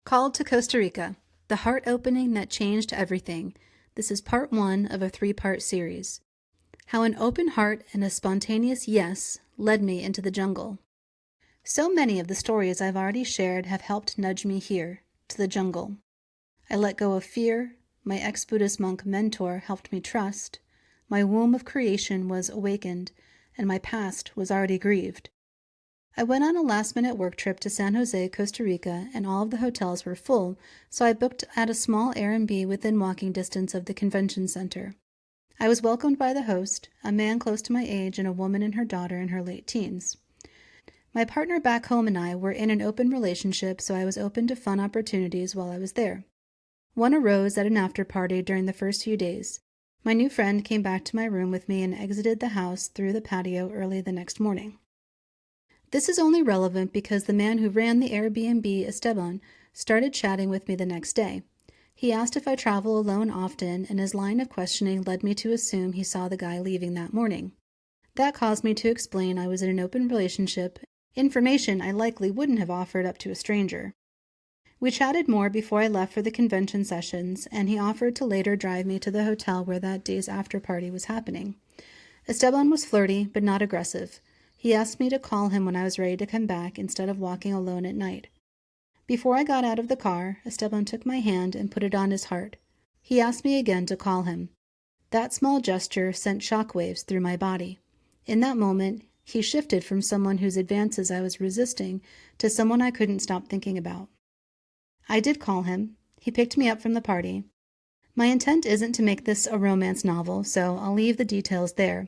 Called to Costa Rica, the heart opening that changed everything. This is part 1 of a 3-part series. How an open heart and a spontaneous yes led me into the jungle. So many of the stories I've already shared have helped nudge me here, to the jungle. I let go of fear, my ex-Buddhist monk mentor helped me trust, my womb of creation was awakened, and my past was already grieved. I went on a last-minute work trip to San Jose, Costa Rica, and all of the hotels were full, so I booked at a small Airbnb within walking distance of the convention center. I was welcomed by the host, a man close to my age and a woman and her daughter in her late teens. My partner back home and I were in an open relationship, so I was open to fun opportunities while I was there. One arose at an after-party during the first few days. My new friend came back to my room with me and exited the house through the patio early the next morning. This is only relevant because the man who ran the Airbnb, Esteban, started chatting with me the next day. He asked if I travel alone often, and his line of questioning led me to assume he saw the guy leaving that morning. That caused me to explain I was in an open relationship, information I likely wouldn't have offered up to a stranger. We chatted more before I left for the convention sessions, and he offered to later drive me to the hotel where that day's after-party was happening. Esteban was flirty, but not aggressive. He asked me to call him when I was ready to come back instead of walking alone at night. Before I got out of the car, Esteban took my hand and put it on his heart. He asked me again to call him. That small gesture sent shockwaves through my body. In that moment, he shifted from someone whose advances I was resisting to someone I couldn't stop thinking about. I did call him. He picked me up from the party. My intent isn't to make this a romance novel, so I'll leave the details there.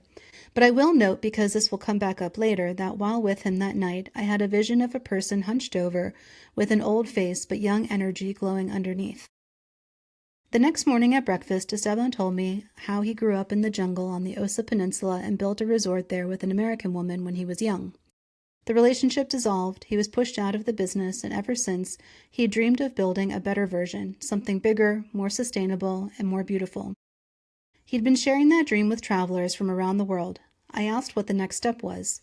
But I will note, because this will come back up later, that while with him that night, I had a vision of a person hunched over, with an old face but young energy glowing underneath. The next morning at breakfast, Esteban told me how he grew up in the jungle on the Osa Peninsula and built a resort there with an American woman when he was young. The relationship dissolved, he was pushed out of the business, and ever since, he dreamed of building a better version, something bigger, more sustainable, and more beautiful. He'd been sharing that dream with travelers from around the world. I asked what the next step was.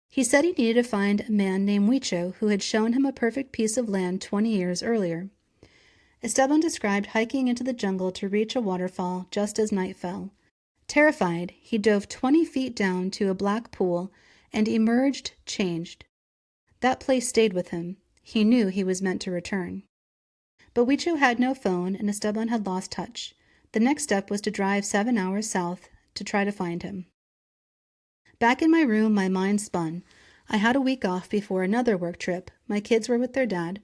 He said he needed to find a man named Huicho who had shown him a perfect piece of land 20 years earlier. Esteban described hiking into the jungle to reach a waterfall just as night fell. Terrified, he dove 20 feet down to a black pool and emerged changed. That place stayed with him. He knew he was meant to return. But Huicho had no phone, and Esteban had lost touch. The next step was to drive 7 hours south to try to find him. Back in my room, my mind spun. I had a week off before another work trip. My kids were with their dad.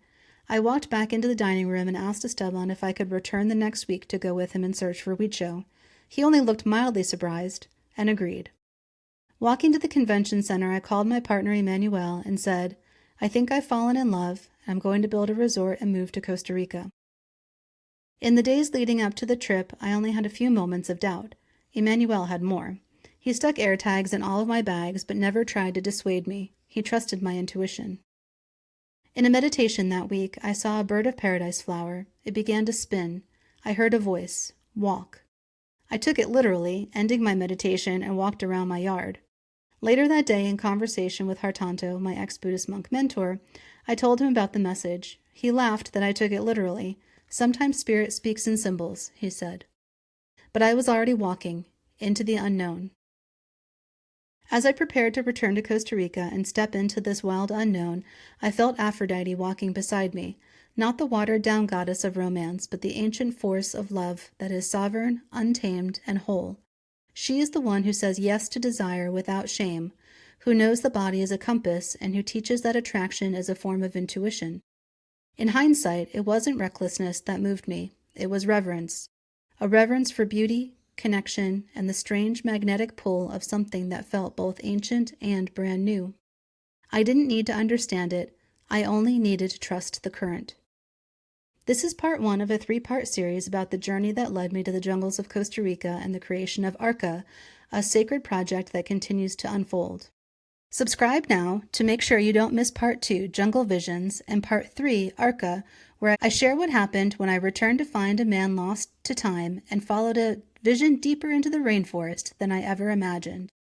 I walked back into the dining room and asked Esteban if I could return the next week to go with him and search for Huicho. He only looked mildly surprised and agreed. Walking to the convention center, I called my partner Emmanuel and said, "I think I've fallen in love. I'm going to build a resort and move to Costa Rica." In the days leading up to the trip, I only had a few moments of doubt. Emmanuel had more. He stuck air tags in all of my bags, but never tried to dissuade me. He trusted my intuition. In a meditation that week, I saw a bird of paradise flower. It began to spin. I heard a voice, "Walk." I took it literally, ending my meditation, and walked around my yard. Later that day, in conversation with Hartanto, my ex-Buddhist monk mentor, I told him about the message. He laughed that I took it literally. "Sometimes spirit speaks in symbols," he said. But I was already walking into the unknown. As I prepared to return to Costa Rica and step into this wild unknown, I felt Aphrodite walking beside me, not the watered-down goddess of romance, but the ancient force of love that is sovereign, untamed, and whole. She is the one who says yes to desire without shame, who knows the body is a compass, and who teaches that attraction is a form of intuition. In hindsight, it wasn't recklessness that moved me. It was reverence. A reverence for beauty, connection, and the strange magnetic pull of something that felt both ancient and brand new. I didn't need to understand it. I only needed to trust the current. This is part 1 of a 3-part series about the journey that led me to the jungles of Costa Rica and the creation of Arca, a sacred project that continues to unfold. Subscribe now to make sure you don't miss part 2, Jungle Visions, and part 3, Arca, where I share what happened when I returned to find a man lost to time and followed a vision deeper into the rainforest than I ever imagined.